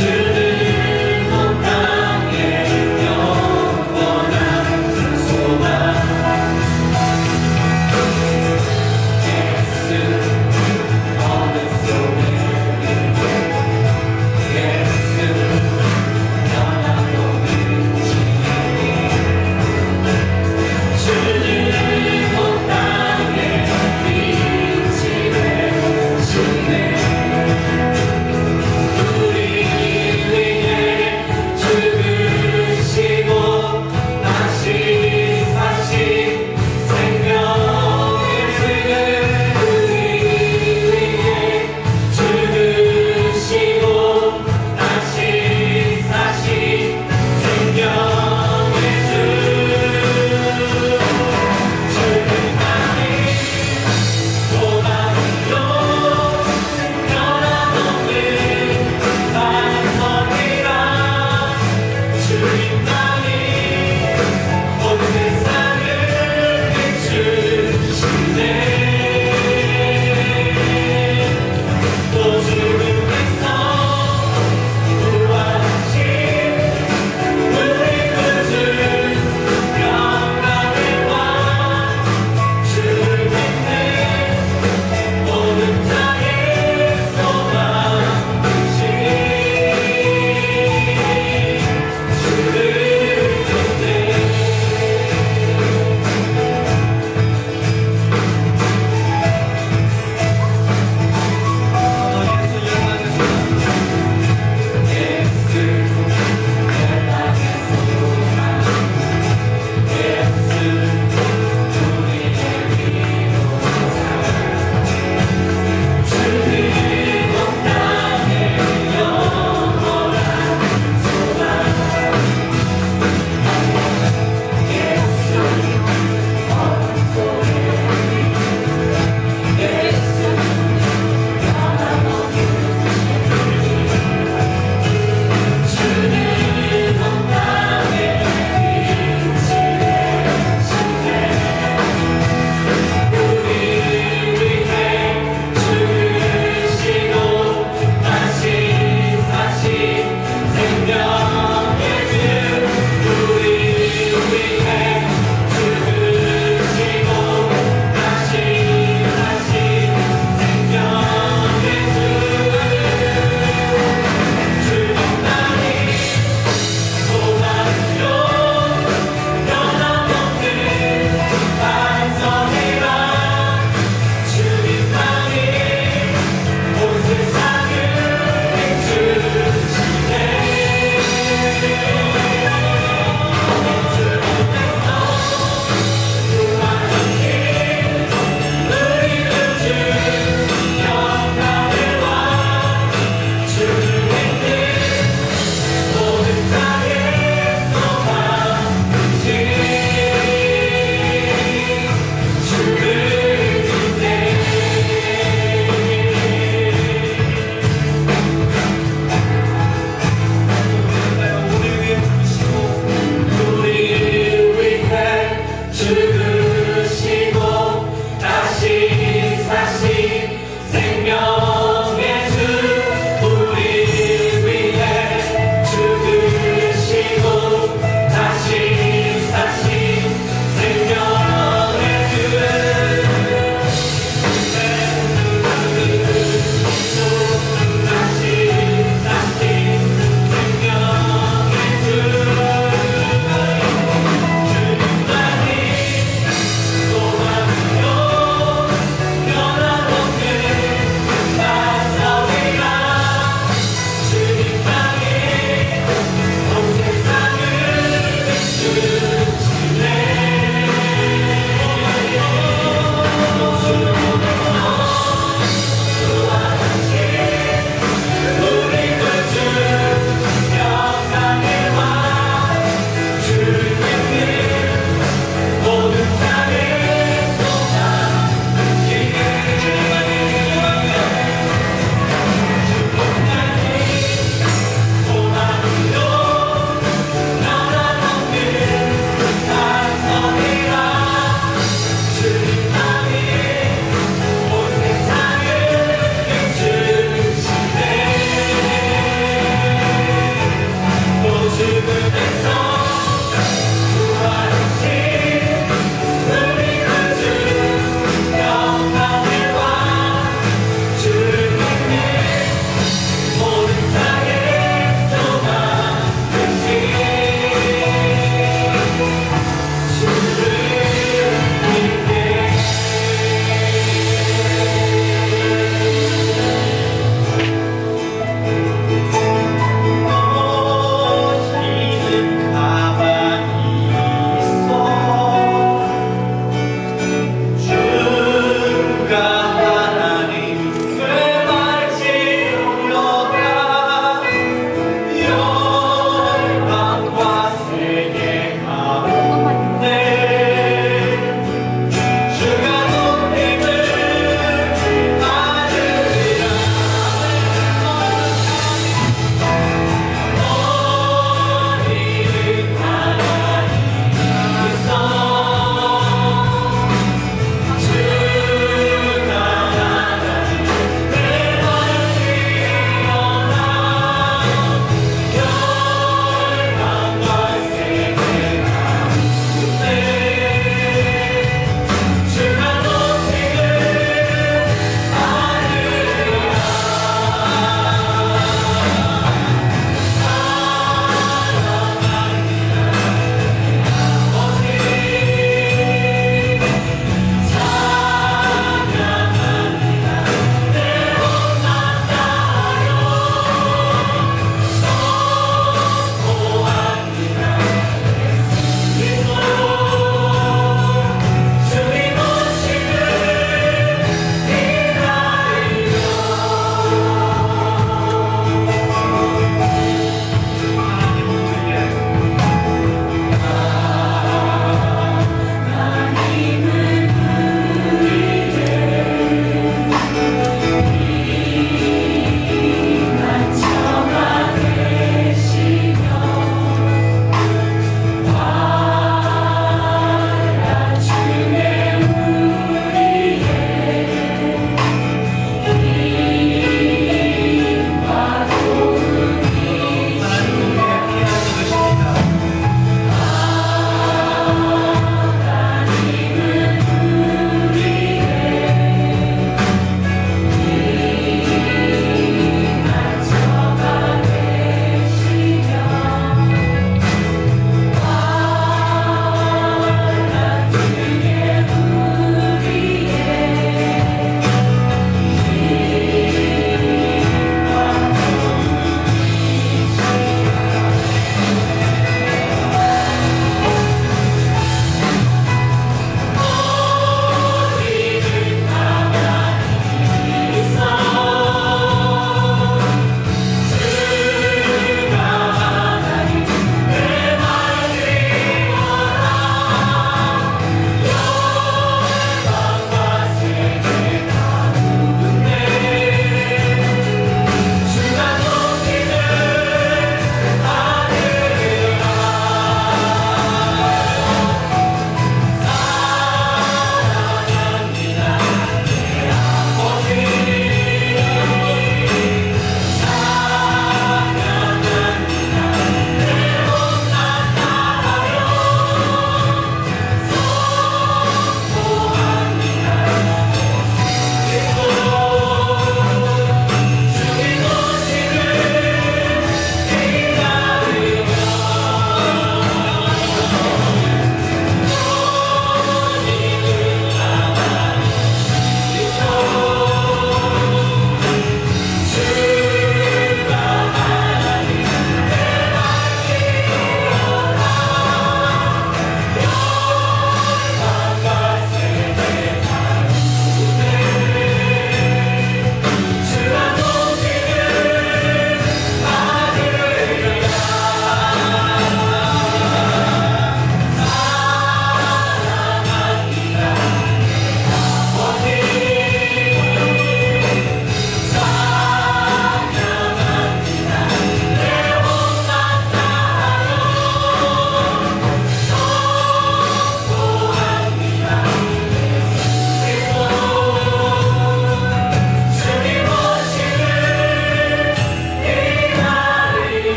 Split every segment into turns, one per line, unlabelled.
주는 온 땅에 영원한 소망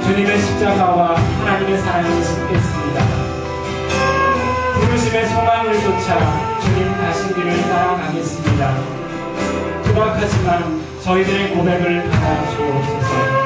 주님의 십자가와 하나님의 사랑을 심겠습니다. 부르심의 소망을 쫓아 주님 가신 길을 따라가겠습니다. 투박하지만 저희들의 고백을 받아 주옵소서.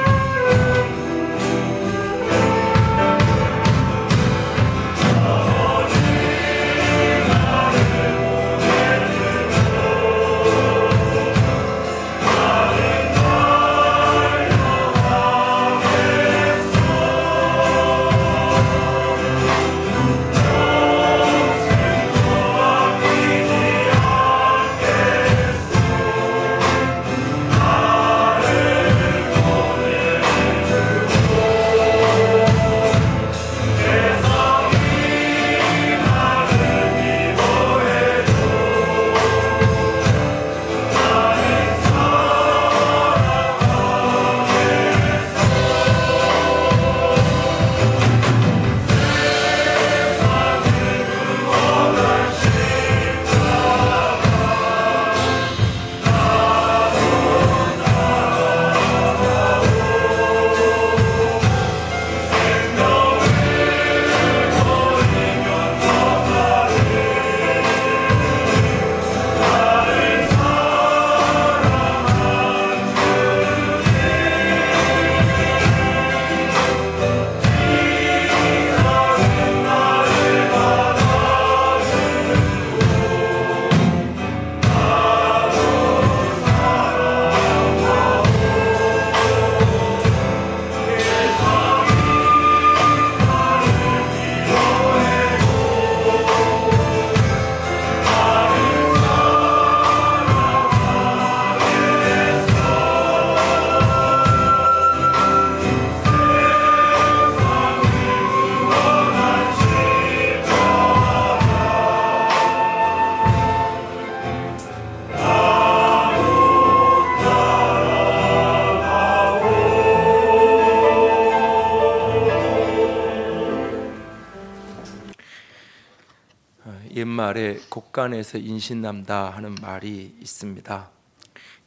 옛말에 곡간에서 인신난다 하는 말이 있습니다.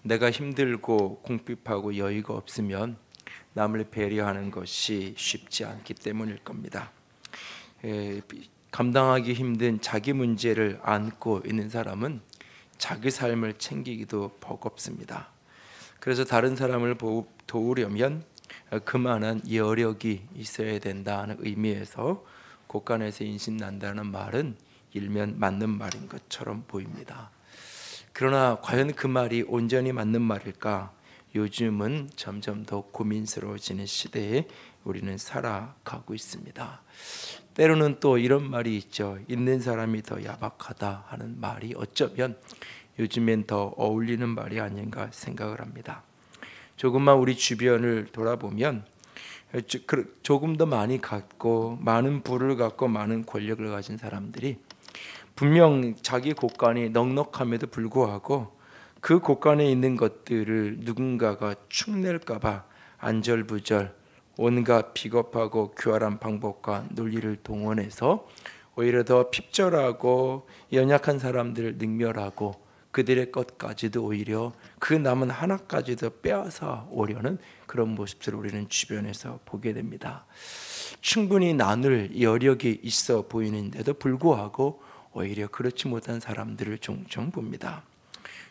내가 힘들고 궁핍하고 여유가 없으면 남을 배려하는 것이 쉽지 않기 때문일 겁니다. 감당하기 힘든 자기 문제를 안고 있는 사람은 자기 삶을 챙기기도 버겁습니다. 그래서 다른 사람을 도우려면 그만한 여력이 있어야 된다는 의미에서 곡간에서 인신난다는 말은 일면 맞는 말인 것처럼 보입니다. 그러나 과연 그 말이 온전히 맞는 말일까? 요즘은 점점 더 고민스러워지는 시대에 우리는 살아가고 있습니다. 때로는 또 이런 말이 있죠. 있는 사람이 더 야박하다 하는 말이 어쩌면 요즘엔 더 어울리는 말이 아닌가 생각을 합니다. 조금만 우리 주변을 돌아보면 조금 더 많이 갖고 많은 부를 갖고 많은 권력을 가진 사람들이 분명 자기 곳간이 넉넉함에도 불구하고 그 곳간에 있는 것들을 누군가가 축낼까 봐 안절부절 온갖 비겁하고 교활한 방법과 논리를 동원해서 오히려 더 핍절하고 연약한 사람들을 능멸하고 그들의 것까지도 오히려 그 남은 하나까지도 빼앗아 오려는 그런 모습들을 우리는 주변에서 보게 됩니다. 충분히 나눌 여력이 있어 보이는데도 불구하고 오히려 그렇지 못한 사람들을 종종 봅니다.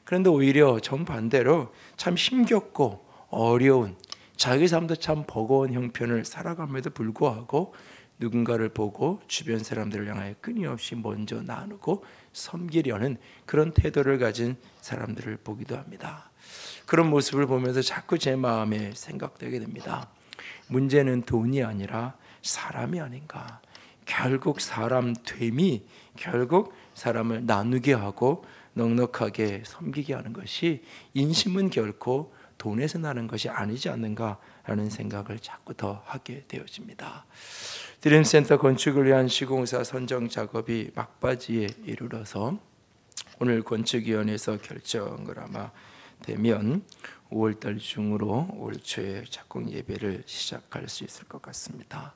그런데 오히려 정반대로 참 힘겹고 어려운 자기 삶도 참 버거운 형편을 살아감에도 불구하고 누군가를 보고 주변 사람들을 향하여 끊임없이 먼저 나누고 섬기려는 그런 태도를 가진 사람들을 보기도 합니다. 그런 모습을 보면서 자꾸 제 마음에 생각되게 됩니다. 문제는 돈이 아니라 사람이 아닌가. 결국 사람 됨이 결국 사람을 나누게 하고 넉넉하게 섬기게 하는 것이 인심은 결코 돈에서 나는 것이 아니지 않는가라는 생각을 자꾸 더 하게 되어집니다. 드림센터 건축을 위한 시공사 선정 작업이 막바지에 이르러서 오늘 건축위원회에서 결정을 아마 되면 5월달 중으로 올 초에 착공 예배를 시작할 수 있을 것 같습니다.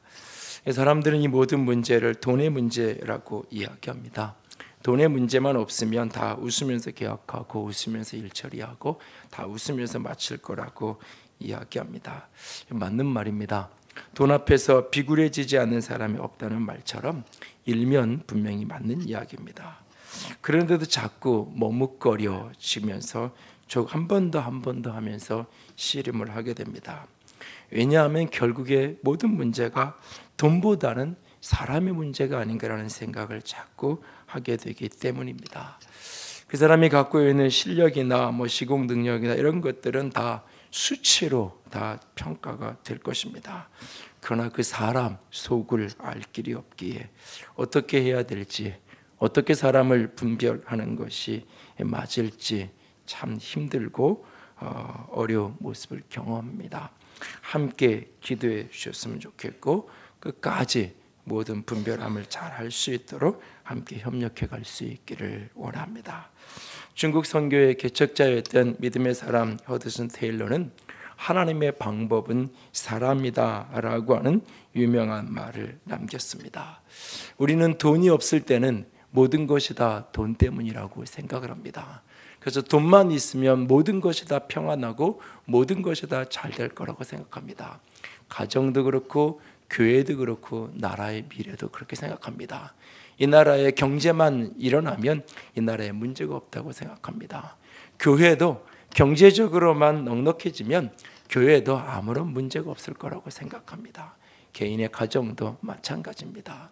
사람들은 이 모든 문제를 돈의 문제라고 이야기합니다. 돈의 문제만 없으면 다 웃으면서 계약하고 웃으면서 일 처리하고 다 웃으면서 마칠 거라고 이야기합니다. 맞는 말입니다. 돈 앞에서 비굴해지지 않는 사람이 없다는 말처럼 일면 분명히 맞는 이야기입니다. 그런데도 자꾸 머뭇거려지면서 한 번 더 하면서 씨름을 하게 됩니다. 왜냐하면 결국에 모든 문제가 돈보다는 사람의 문제가 아닌가라는 생각을 자꾸 하게 되기 때문입니다. 그 사람이 갖고 있는 실력이나 시공 능력이나 이런 것들은 다 수치로 다 평가가 될 것입니다. 그러나 그 사람 속을 알 길이 없기에 어떻게 해야 될지, 어떻게 사람을 분별하는 것이 맞을지 참 힘들고 어려운 모습을 경험합니다. 함께 기도해 주셨으면 좋겠고 끝까지 모든 분별함을 잘 할 수 있도록 함께 협력해 갈 수 있기를 원합니다. 중국 선교의 개척자였던 믿음의 사람 허드슨 테일러는 하나님의 방법은 사람이다 라고 하는 유명한 말을 남겼습니다. 우리는 돈이 없을 때는 모든 것이 다 돈 때문이라고 생각을 합니다. 그래서 돈만 있으면 모든 것이 다 평안하고 모든 것이 다 잘 될 거라고 생각합니다. 가정도 그렇고 교회도 그렇고 나라의 미래도 그렇게 생각합니다. 이 나라의 경제만 일어나면 이 나라에 문제가 없다고 생각합니다. 교회도 경제적으로만 넉넉해지면 교회도 아무런 문제가 없을 거라고 생각합니다. 개인의 가정도 마찬가지입니다.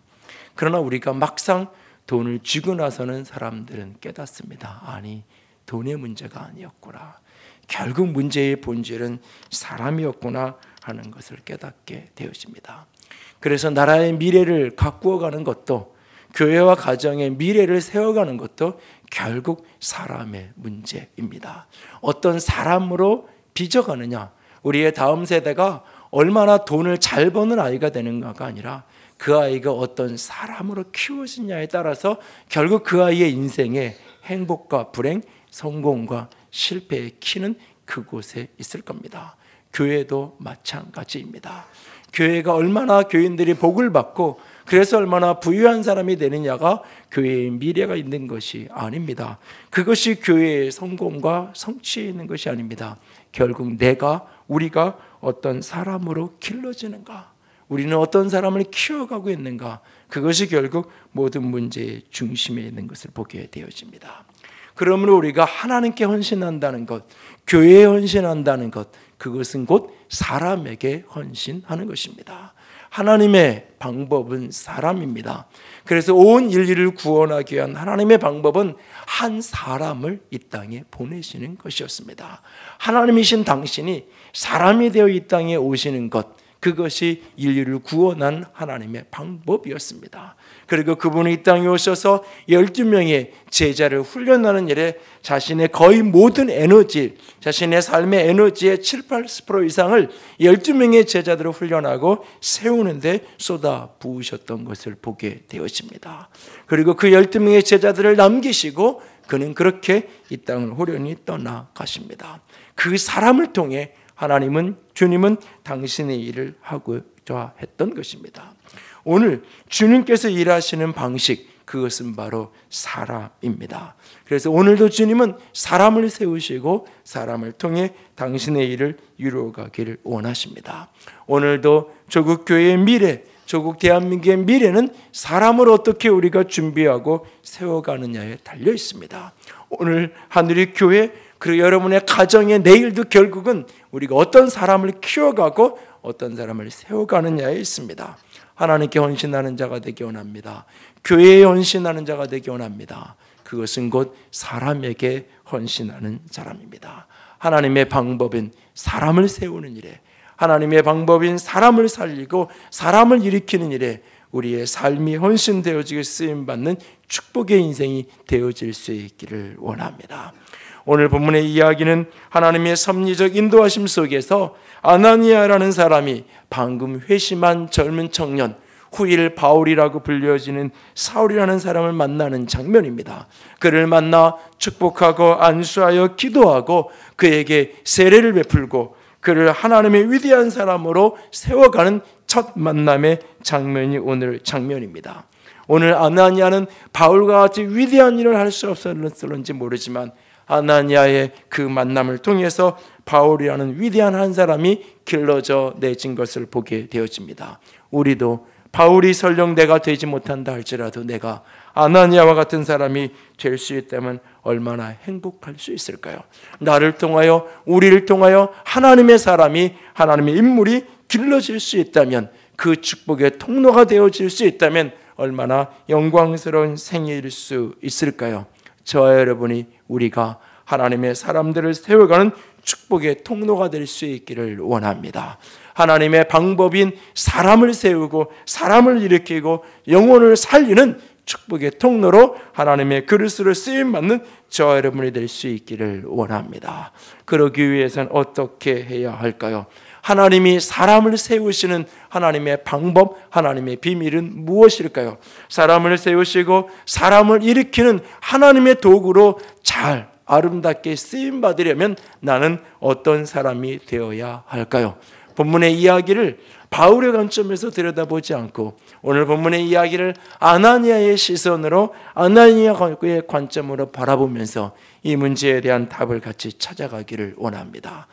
그러나 우리가 막상 돈을 쥐고 나서는 사람들은 깨닫습니다. 아니, 돈의 문제가 아니었구나. 결국 문제의 본질은 사람이었구나 하는 것을 깨닫게 되어집니다. 그래서 나라의 미래를 가꾸어가는 것도, 교회와 가정의 미래를 세워가는 것도 결국 사람의 문제입니다. 어떤 사람으로 빚어가느냐, 우리의 다음 세대가 얼마나 돈을 잘 버는 아이가 되는가가 아니라 그 아이가 어떤 사람으로 키워지냐에 따라서 결국 그 아이의 인생의 행복과 불행, 성공과 실패의 키는 그곳에 있을 겁니다. 교회도 마찬가지입니다. 교회가 얼마나 교인들이 복을 받고 그래서 얼마나 부유한 사람이 되느냐가 교회의 미래가 있는 것이 아닙니다. 그것이 교회의 성공과 성취에 있는 것이 아닙니다. 결국 우리가 어떤 사람으로 길러지는가, 우리는 어떤 사람을 키워가고 있는가, 그것이 결국 모든 문제의 중심에 있는 것을 보게 되어집니다. 그러므로 우리가 하나님께 헌신한다는 것, 교회에 헌신한다는 것, 그것은 곧 사람에게 헌신하는 것입니다. 하나님의 방법은 사람입니다. 그래서 온 인류를 구원하기 위한 하나님의 방법은 한 사람을 이 땅에 보내시는 것이었습니다. 하나님이신 당신이 사람이 되어 이 땅에 오시는 것, 그것이 인류를 구원한 하나님의 방법이었습니다. 그리고 그분이 이 땅에 오셔서 12명의 제자를 훈련하는 일에 자신의 거의 모든 에너지, 자신의 삶의 에너지의 7, 80% 이상을 12명의 제자들을 훈련하고 세우는데 쏟아 부으셨던 것을 보게 되어집니다. 그리고 그 12명의 제자들을 남기시고 그는 그렇게 이 땅을 호련히 떠나가십니다. 그 사람을 통해 주님은 당신의 일을 하고자 했던 것입니다. 오늘 주님께서 일하시는 방식, 그것은 바로 사람입니다. 그래서 오늘도 주님은 사람을 세우시고 사람을 통해 당신의 일을 이루어가기를 원하십니다. 오늘도 조국 교회의 미래, 조국 대한민국의 미래는 사람을 어떻게 우리가 준비하고 세워가느냐에 달려 있습니다. 오늘 하늘의 교회, 그리고 여러분의 가정의 내일도 결국은 우리가 어떤 사람을 키워가고 어떤 사람을 세워가느냐에 있습니다. 하나님께 헌신하는 자가 되기 원합니다. 교회에 헌신하는 자가 되기 원합니다. 그것은 곧 사람에게 헌신하는 사람입니다. 하나님의 방법은 사람을 세우는 일에, 하나님의 방법인 사람을 살리고 사람을 일으키는 일에 우리의 삶이 헌신되어지게 쓰임받는 축복의 인생이 되어질 수 있기를 원합니다. 오늘 본문의 이야기는 하나님의 섭리적 인도하심 속에서 아나니아라는 사람이 방금 회심한 젊은 청년, 후일 바울이라고 불려지는 사울이라는 사람을 만나는 장면입니다. 그를 만나 축복하고 안수하여 기도하고 그에게 세례를 베풀고 그를 하나님의 위대한 사람으로 세워가는 첫 만남의 장면이 오늘 장면입니다. 오늘 아나니아는 바울과 같이 위대한 일을 할 수 없었는지 모르지만 아나니아의 그 만남을 통해서 바울이라는 위대한 한 사람이 길러져 내진 것을 보게 되어집니다. 우리도 바울이 설령 내가 되지 못한다 할지라도 내가 아나니아와 같은 사람이 될 수 있다면 얼마나 행복할 수 있을까요? 나를 통하여, 우리를 통하여 하나님의 사람이, 하나님의 인물이 길러질 수 있다면, 그 축복의 통로가 되어질 수 있다면 얼마나 영광스러운 생일일 수 있을까요? 저와 여러분이, 우리가 하나님의 사람들을 세워가는 축복의 통로가 될 수 있기를 원합니다. 하나님의 방법인 사람을 세우고 사람을 일으키고 영혼을 살리는 축복의 통로로 하나님의 그릇으로 쓰임받는 저와 여러분이 될 수 있기를 원합니다. 그러기 위해서는 어떻게 해야 할까요? 하나님이 사람을 세우시는 하나님의 방법, 하나님의 비밀은 무엇일까요? 사람을 세우시고 사람을 일으키는 하나님의 도구로 잘 아름답게 쓰임받으려면 나는 어떤 사람이 되어야 할까요? 본문의 이야기를 바울의 관점에서 들여다보지 않고 오늘 본문의 이야기를 아나니아의 시선으로, 아나니아의 관점으로 바라보면서 이 문제에 대한 답을 같이 찾아가기를 원합니다.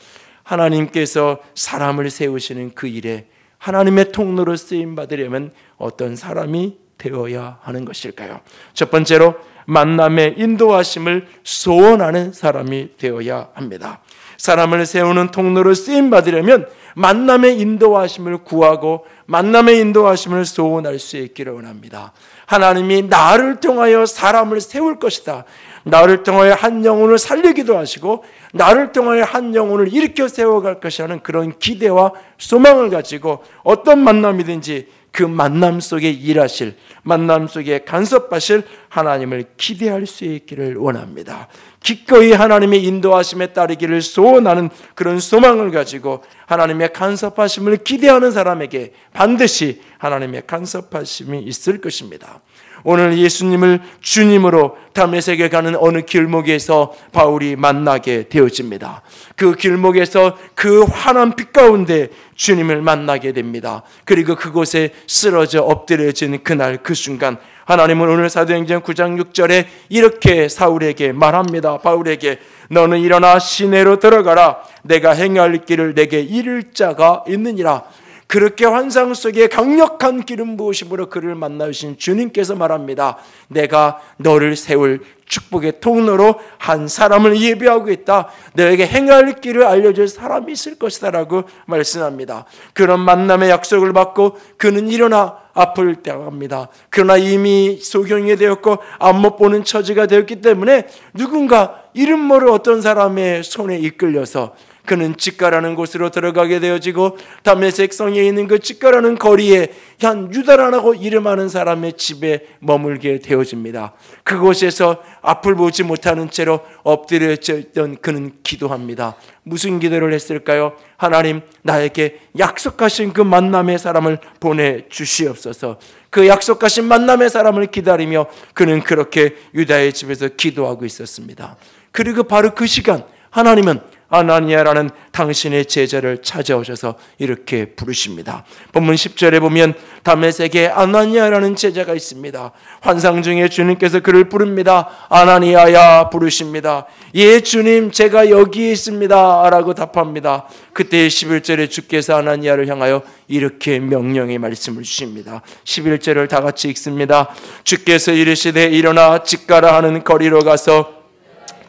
하나님께서 사람을 세우시는 그 일에 하나님의 통로로 쓰임받으려면 어떤 사람이 되어야 하는 것일까요? 첫 번째로 만남의 인도하심을 소원하는 사람이 되어야 합니다. 사람을 세우는 통로로 쓰임받으려면 만남의 인도하심을 구하고 만남의 인도하심을 소원할 수 있기를 원합니다. 하나님이 나를 통하여 사람을 세울 것이다, 나를 통하여 한 영혼을 살리기도 하시고 나를 통하여 한 영혼을 일으켜 세워갈 것이라는 그런 기대와 소망을 가지고 어떤 만남이든지 그 만남 속에 일하실, 만남 속에 간섭하실 하나님을 기대할 수 있기를 원합니다. 기꺼이 하나님의 인도하심에 따르기를 소원하는 그런 소망을 가지고 하나님의 간섭하심을 기대하는 사람에게 반드시 하나님의 간섭하심이 있을 것입니다. 오늘 예수님을 주님으로 다메섹에 가는 어느 길목에서 바울이 만나게 되어집니다. 그 길목에서 그 환한 빛 가운데 주님을 만나게 됩니다. 그리고 그곳에 쓰러져 엎드려진 그날 그 순간 하나님은 오늘 사도행전 9장 6절에 이렇게 사울에게 말합니다. 바울에게 너는 일어나 시내로 들어가라. 내가 행할 길을 내게 이를 자가 있느니라. 그렇게 환상 속에 강력한 기름 부으심으로 그를 만나주신 주님께서 말합니다. 내가 너를 세울 축복의 통로로 한 사람을 예비하고 있다. 너에게 행할 길을 알려줄 사람이 있을 것이다 라고 말씀합니다. 그런 만남의 약속을 받고 그는 일어나 앞을 향합니다. 그러나 이미 소경이 되었고 앞못 보는 처지가 되었기 때문에 누군가 이름 모를 어떤 사람의 손에 이끌려서 그는 직가라는 곳으로 들어가게 되어지고 다메섹 성에 있는 그 직가라는 거리에 한 유다라고 이름하는 사람의 집에 머물게 되어집니다. 그곳에서 앞을 보지 못하는 채로 엎드려 있던 그는 기도합니다. 무슨 기도를 했을까요? 하나님, 나에게 약속하신 그 만남의 사람을 보내주시옵소서. 그 약속하신 만남의 사람을 기다리며 그는 그렇게 유다의 집에서 기도하고 있었습니다. 그리고 바로 그 시간 하나님은 아나니아라는 당신의 제자를 찾아오셔서 이렇게 부르십니다. 본문 10절에 보면 다메섹에 아나니아라는 제자가 있습니다. 환상 중에 주님께서 그를 부릅니다. 아나니아야 부르십니다. 예 주님, 제가 여기 있습니다 라고 답합니다. 그때 11절에 주께서 아나니아를 향하여 이렇게 명령의 말씀을 주십니다. 11절을 다 같이 읽습니다. 주께서 이르시되 일어나 직가라 하는 거리로 가서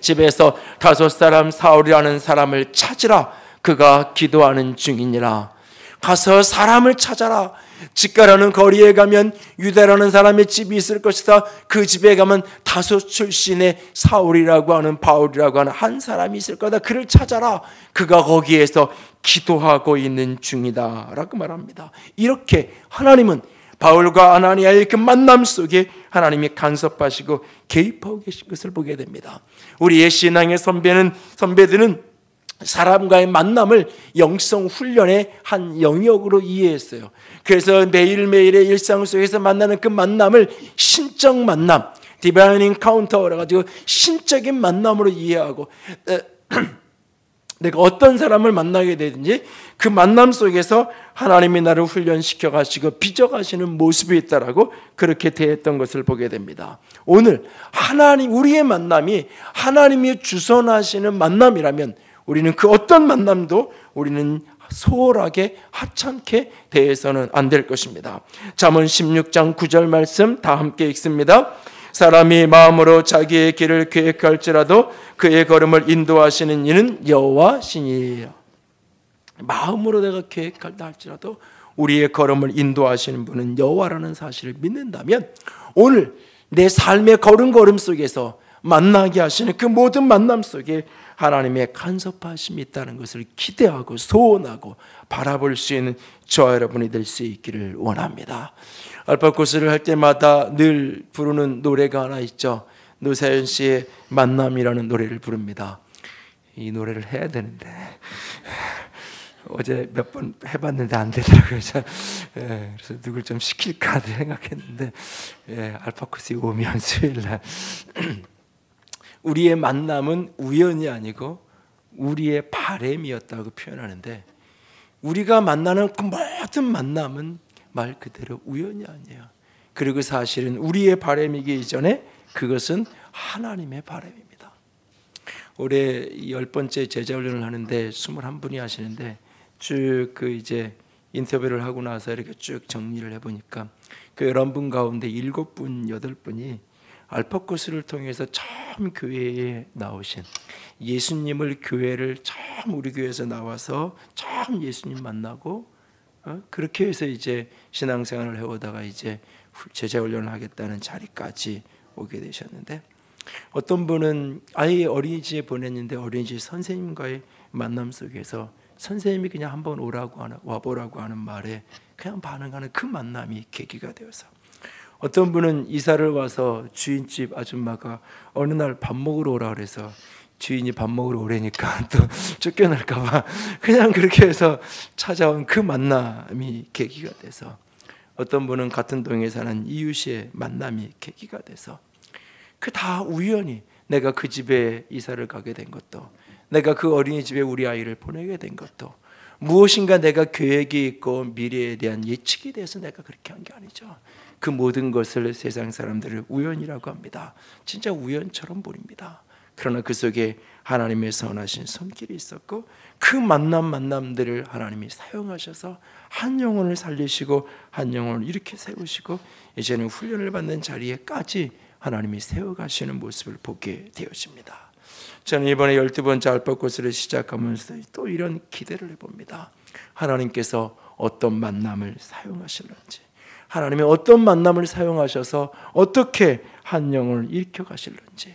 집에서 5 사람 사울이라는 사람을 찾으라. 그가 기도하는 중이니라. 가서 사람을 찾아라. 직가라는 거리에 가면 유다라는 사람의 집이 있을 것이다. 그 집에 가면 다소 출신의 사울이라고 하는, 바울이라고 하는 한 사람이 있을 거다. 그를 찾아라. 그가 거기에서 기도하고 있는 중이다 라고 말합니다. 이렇게 하나님은 바울과 아나니아의 그 만남 속에 하나님이 간섭하시고 개입하고 계신 것을 보게 됩니다. 우리의 신앙의 선배들은 사람과의 만남을 영성 훈련의 한 영역으로 이해했어요. 그래서 매일매일의 일상 속에서 만나는 그 만남을 신적 만남, 디바인 인카운터라 가지고 신적인 만남으로 이해하고 내가 어떤 사람을 만나게 되든지 그 만남 속에서 하나님이 나를 훈련시켜 가시고 빚어 가시는 모습이 있다라고 그렇게 대했던 것을 보게 됩니다. 오늘 하나님, 우리의 만남이 하나님이 주선하시는 만남이라면 우리는 그 어떤 만남도 우리는 소홀하게 하찮게 대해서는 안 될 것입니다. 잠언 16장 9절 말씀 다 함께 읽습니다. 사람이 마음으로 자기의 길을 계획할지라도 그의 걸음을 인도하시는 이는 여호와시니라. 마음으로 내가 계획한다 할지라도 우리의 걸음을 인도하시는 분은 여호와라는 사실을 믿는다면 오늘 내 삶의 걸음걸음 속에서 만나게 하시는 그 모든 만남 속에 하나님의 간섭하심이 있다는 것을 기대하고 소원하고 바라볼 수 있는 저와 여러분이 될 수 있기를 원합니다. 알파코스를 할 때마다 늘 부르는 노래가 하나 있죠. 노사연 씨의 만남이라는 노래를 부릅니다. 이 노래를 해야 되는데 어제 몇 번 해봤는데 안 되더라고요. 그래서 누굴 좀 시킬까 생각했는데 알파코스에 오면 수요일날 우리의 만남은 우연이 아니고 우리의 바램이었다고 표현하는데, 우리가 만나는 그 모든 만남은 말 그대로 우연이 아니에요. 그리고 사실은 우리의 바램이기 이전에 그것은 하나님의 바램입니다. 올해 10번째 제자훈련을 하는데 21분이 하시는데 쭉 그 이제 인터뷰를 하고 나서 이렇게 쭉 정리를 해보니까 그 11분 가운데 7분, 8분이 알파코스를 통해서 처음 교회에 나오신, 예수님을 교회를 처음 우리 교회에서 나와서 처음 예수님 만나고 그렇게 해서 이제 신앙생활을 해오다가 이제 제자훈련을 하겠다는 자리까지 오게 되셨는데, 어떤 분은 아예 어린이집에 보냈는데 어린이집 선생님과의 만남 속에서 선생님이 그냥 한번 와보라고 하는 말에 그냥 반응하는 그 만남이 계기가 되어서, 어떤 분은 이사를 와서 주인집 아줌마가 어느 날 밥 먹으러 오라 그래서 주인이 밥 먹으러 오래니까 또 쫓겨날까 봐 그냥 그렇게 해서 찾아온 그 만남이 계기가 돼서, 어떤 분은 같은 동에 사는 이웃의 만남이 계기가 돼서, 그 다 우연히 내가 그 집에 이사를 가게 된 것도, 내가 그 어린이집에 우리 아이를 보내게 된 것도 무엇인가 내가 계획이 있고 미래에 대한 예측에 대해서 내가 그렇게 한 게 아니죠. 그 모든 것을 세상 사람들을 우연이라고 합니다. 진짜 우연처럼 보입니다. 그러나 그 속에 하나님의 선하신 손길이 있었고, 그 만남들을 하나님이 사용하셔서 한 영혼을 살리시고 한 영혼을 이렇게 세우시고 이제는 훈련을 받는 자리에까지 하나님이 세워가시는 모습을 보게 되었습니다. 저는 이번에 12번째 알파코스를 시작하면서 또 이런 기대를 해봅니다. 하나님께서 어떤 만남을 사용하실런지, 하나님의 어떤 만남을 사용하셔서 어떻게 한 영혼을 일으켜 가실런지,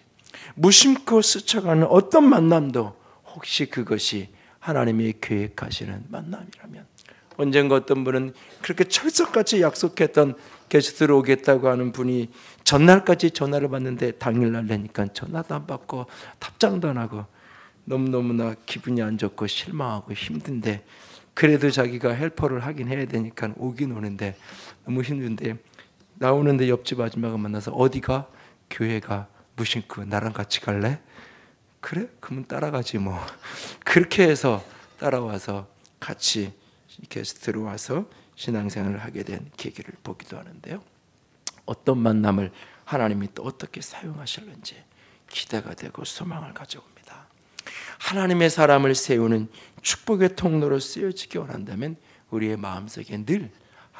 무심코 스쳐가는 어떤 만남도 혹시 그것이 하나님이 계획하시는 만남이라면, 언젠가 어떤 분은 그렇게 철석같이 약속했던 게스트로 오겠다고 하는 분이 전날까지 전화를 받는데 당일날 내니까 전화도 안 받고 답장도 안 하고 너무너무나 기분이 안 좋고 실망하고 힘든데, 그래도 자기가 헬퍼를 하긴 해야 되니까 오긴 오는데 너무 힘든데, 나오는데 옆집 아줌마가 만나서 어디가? 교회가. 무심코 나랑 같이 갈래? 그래? 그러면 따라가지 뭐. 그렇게 해서 따라와서 같이 게스트로 와서 신앙생활을 하게 된 계기를 보기도 하는데요. 어떤 만남을 하나님이 또 어떻게 사용하실는지 기대가 되고 소망을 가져옵니다. 하나님의 사람을 세우는 축복의 통로로 쓰여지기 원한다면 우리의 마음속에 늘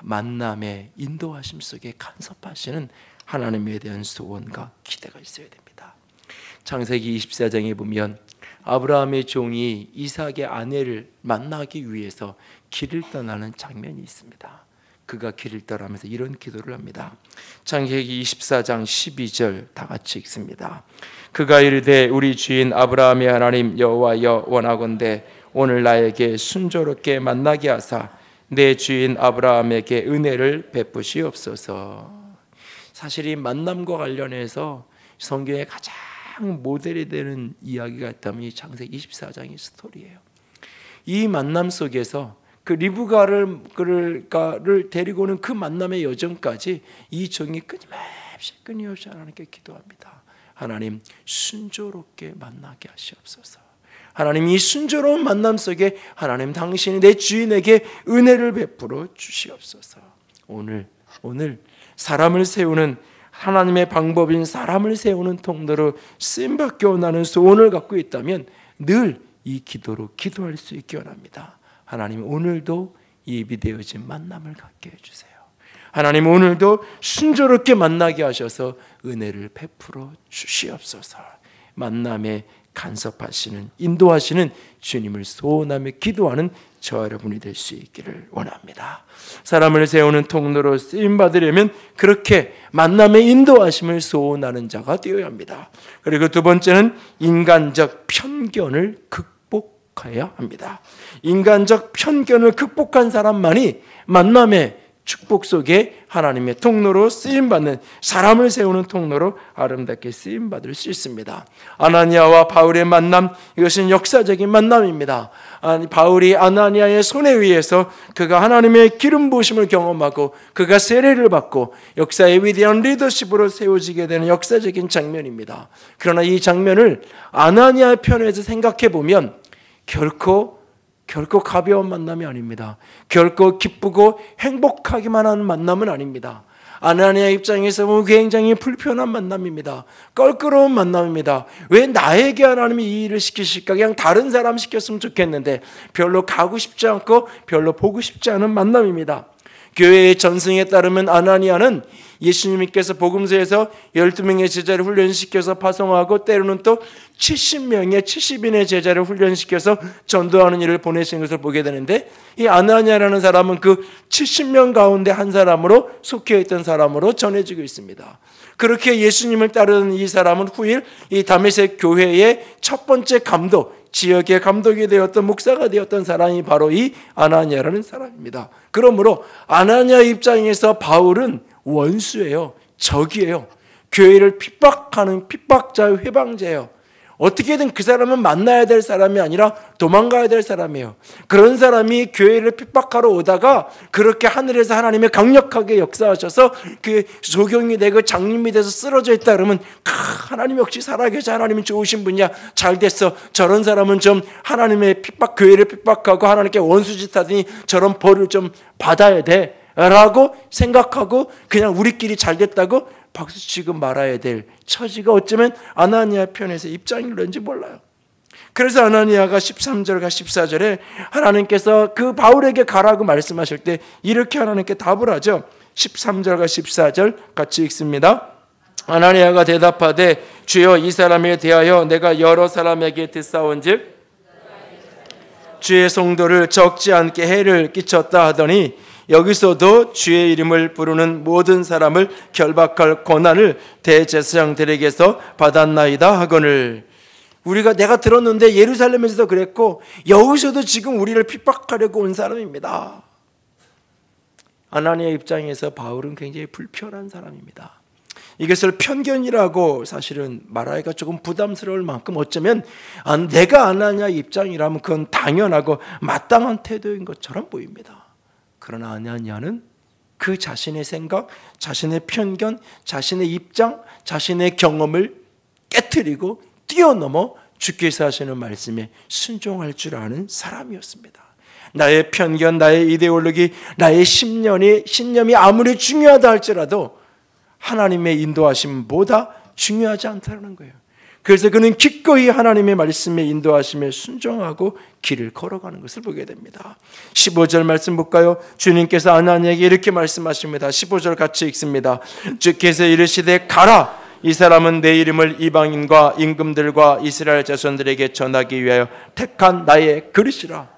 만남의 인도하심 속에 간섭하시는 하나님에 대한 소원과 기대가 있어야 됩니다. 창세기 24장에 보면 아브라함의 종이 이삭의 아내를 만나기 위해서 길을 떠나는 장면이 있습니다. 그가 길을 떠나면서 이런 기도를 합니다. 창세기 24장 12절 다 같이 읽습니다. 그가 이르되 우리 주인 아브라함의 하나님 여호와여, 원하건대 오늘 나에게 순조롭게 만나게 하사 내 주인 아브라함에게 은혜를 베푸시옵소서. 사실 이 만남과 관련해서 성경에 가장 모델이 되는 이야기가 있다면 이 창세기 24장의 스토리예요. 이 만남 속에서 그 리브가를 데리고 오는 그 만남의 여정까지 이 종이 끊임없이 하나님께 기도합니다. 하나님, 순조롭게 만나게 하시옵소서. 하나님, 이 순조로운 만남 속에 하나님 당신이 내 주인에게 은혜를 베풀어 주시옵소서. 오늘 사람을 세우는 하나님의 방법인 사람을 세우는 통로로 쓰임받기 원하는 소원을 갖고 있다면 늘 이 기도로 기도할 수 있기 원합니다. 하나님, 오늘도 예비되어진 만남을 갖게 해주세요. 하나님, 오늘도 순조롭게 만나게 하셔서 은혜를 베풀어 주시옵소서. 만남에 간섭하시는, 인도하시는 주님을 소원하며 기도하는 저 여러분이 될 수 있기를 원합니다. 사람을 세우는 통로로 쓰임받으려면 그렇게 만남의 인도하심을 소원하는 자가 되어야 합니다. 그리고 두 번째는 인간적 편견을 극복해야 합니다. 인간적 편견을 극복한 사람만이 만남의 축복 속에 하나님의 통로로 쓰임받는, 사람을 세우는 통로로 아름답게 쓰임받을 수 있습니다. 아나니아와 바울의 만남, 이것은 역사적인 만남입니다. 바울이 아나니아의 손에 의해서 그가 하나님의 기름 부으심을 경험하고 그가 세례를 받고 역사의 위대한 리더십으로 세워지게 되는 역사적인 장면입니다. 그러나 이 장면을 아나니아의 편에서 생각해 보면 결코 가벼운 만남이 아닙니다. 결코 기쁘고 행복하기만 한 만남은 아닙니다. 아나니아 입장에서 보면 굉장히 불편한 만남입니다. 껄끄러운 만남입니다. 왜 나에게 하나님이 이 일을 시키실까? 그냥 다른 사람 시켰으면 좋겠는데 별로 가고 싶지 않고 별로 보고 싶지 않은 만남입니다. 교회의 전승에 따르면 아나니아는 예수님께서 복음서에서 12명의 제자를 훈련시켜서 파송하고 때로는 또 70인의 제자를 훈련시켜서 전도하는 일을 보내신 것을 보게 되는데, 이 아나니아라는 사람은 그 70명 가운데 한 사람으로 속해 있던 사람으로 전해지고 있습니다. 그렇게 예수님을 따르는 이 사람은 후일 이 다메섹 교회의 첫 번째 감독, 지역의 감독이 되었던, 목사가 되었던 사람이 바로 이 아나니아라는 사람입니다. 그러므로 아나니아 입장에서 바울은 원수예요. 적이에요. 교회를 핍박하는 핍박자의 회방자예요. 어떻게든 그 사람은 만나야 될 사람이 아니라 도망가야 될 사람이에요. 그런 사람이 교회를 핍박하러 오다가 그렇게 하늘에서 하나님이 강력하게 역사하셔서 그 소경이 되고 장님이 돼서 쓰러져 있다 그러면 하나님 역시 살아계셔, 하나님이 좋으신 분이야, 잘 됐어, 저런 사람은 좀 하나님의 핍박, 교회를 핍박하고 하나님께 원수짓 하더니 저런 벌을 좀 받아야 돼 라고 생각하고 그냥 우리끼리 잘 됐다고 박수치고 말아야 될 처지가 어쩌면 아나니아 편에서 입장이런지 몰라요. 그래서 아나니아가 13절과 14절에 하나님께서 그 바울에게 가라고 말씀하실 때 이렇게 하나님께 답을 하죠. 13절과 14절 같이 읽습니다. 아나니아가 대답하되 주여, 이 사람에 대하여 내가 여러 사람에게 듣사온즉 주의 성도를 적지 않게 해를 끼쳤다 하더니 여기서도 주의 이름을 부르는 모든 사람을 결박할 권한을 대제사장들에게서 받았나이다 하거늘. 내가 들었는데 예루살렘에서도 그랬고 여기서도 지금 우리를 핍박하려고 온 사람입니다. 아나니아 입장에서 바울은 굉장히 불편한 사람입니다. 이것을 편견이라고 사실은 말하기가 조금 부담스러울 만큼 어쩌면 내가 아나니아 입장이라면 그건 당연하고 마땅한 태도인 것처럼 보입니다. 그러나 아나니아는 그 자신의 생각, 자신의 편견, 자신의 입장, 자신의 경험을 깨트리고 뛰어넘어 주께서 하시는 말씀에 순종할 줄 아는 사람이었습니다. 나의 편견, 나의 이데올로기, 나의 신념이 아무리 중요하다 할지라도 하나님의 인도하심보다 중요하지 않다는 거예요. 그래서 그는 기꺼이 하나님의 말씀에 인도하심에 순종하고 길을 걸어가는 것을 보게 됩니다. 15절 말씀 볼까요? 주님께서 아나니아에게 이렇게 말씀하십니다. 15절 같이 읽습니다. 주께서 이르시되 가라, 이 사람은 내 이름을 이방인과 임금들과 이스라엘 자손들에게 전하기 위하여 택한 나의 그릇이라.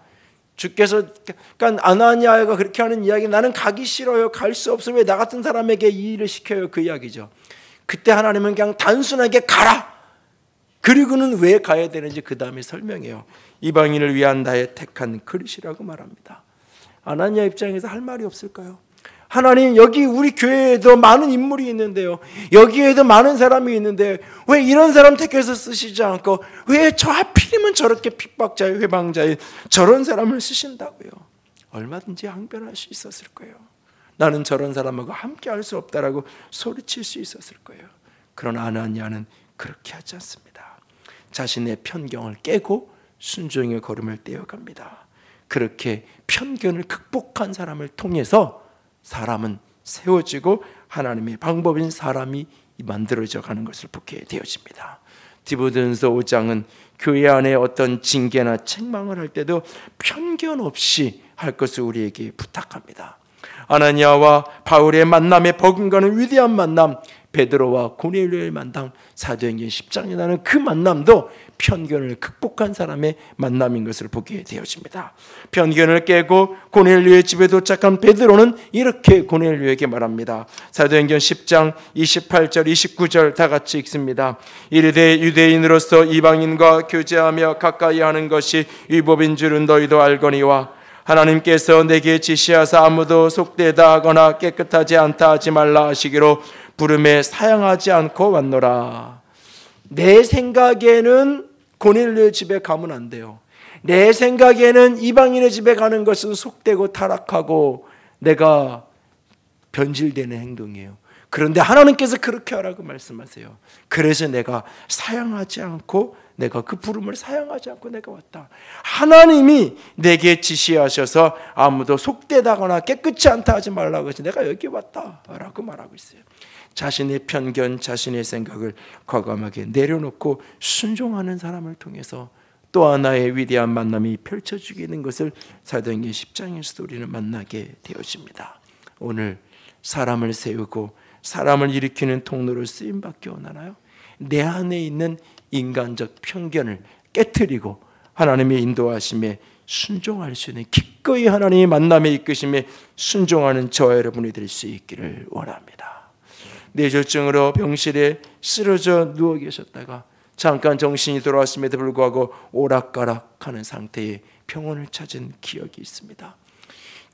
주께서, 그러니까 아나니아가 그렇게 하는 이야기, 나는 가기 싫어요, 갈 수 없어요, 왜 나 같은 사람에게 이 일을 시켜요, 그 이야기죠. 그때 하나님은 그냥 단순하게 가라, 그리고는 왜 가야 되는지 그 다음에 설명해요. 이방인을 위한 나의 택한 그릇이라고 말합니다. 아나니아 입장에서 할 말이 없을까요? 하나님, 여기 우리 교회에도 많은 인물이 있는데요, 여기에도 많은 사람이 있는데 왜 이런 사람 택해서 쓰시지 않고 왜 저 하필이면 저렇게 핍박자의 회방자의 저런 사람을 쓰신다고요? 얼마든지 항변할 수 있었을 거예요. 나는 저런 사람하고 함께 할 수 없다라고 소리칠 수 있었을 거예요. 그러나 아나니아는 그렇게 하지 않습니다. 자신의 편견을 깨고 순종의 걸음을 떼어갑니다. 그렇게 편견을 극복한 사람을 통해서 사람은 세워지고 하나님의 방법인 사람이 만들어져 가는 것을 보게 되어집니다. 디모데전서 5장은 교회 안에 어떤 징계나 책망을 할 때도 편견 없이 할 것을 우리에게 부탁합니다. 아나니아와 바울의 만남에 버금가는 위대한 만남, 베드로와 고넬료의 만남, 사도행전 10장에 나는 그 만남도 편견을 극복한 사람의 만남인 것을 보게 되어집니다. 편견을 깨고 고넬료의 집에 도착한 베드로는 이렇게 고넬료에게 말합니다. 사도행전 10장 28절 29절 다 같이 읽습니다. 이르되 유대인으로서 이방인과 교제하며 가까이 하는 것이 율법인 줄은 너희도 알거니와 하나님께서 내게 지시하사 아무도 속되다 하거나 깨끗하지 않다 하지 말라 하시기로 부름에 사양하지 않고 왔노라. 내 생각에는 고넬료의 집에 가면 안 돼요. 내 생각에는 이방인의 집에 가는 것은 속되고 타락하고 내가 변질되는 행동이에요. 그런데 하나님께서 그렇게 하라고 말씀하세요. 그래서 내가 사양하지 않고 내가 그 부름을 사양하지 않고 내가 왔다. 하나님이 내게 지시하셔서 아무도 속되다거나 깨끗이 않다 하지 말라고 해서 내가 여기 왔다라고 말하고 있어요. 자신의 편견, 자신의 생각을 과감하게 내려놓고 순종하는 사람을 통해서 또 하나의 위대한 만남이 펼쳐지는 것을 사도행전 10장에서도 우리는 만나게 되어집니다. 오늘 사람을 세우고 사람을 일으키는 통로로 쓰임받기 원하나요? 내 안에 있는 인간적 편견을 깨트리고 하나님의 인도하심에 순종할 수 있는, 기꺼이 하나님의 만남에 이끄심에 순종하는 저와 여러분이 될 수 있기를 원합니다. 뇌졸중으로 병실에 쓰러져 누워 계셨다가 잠깐 정신이 돌아왔음에도 불구하고 오락가락하는 상태에 병원을 찾은 기억이 있습니다.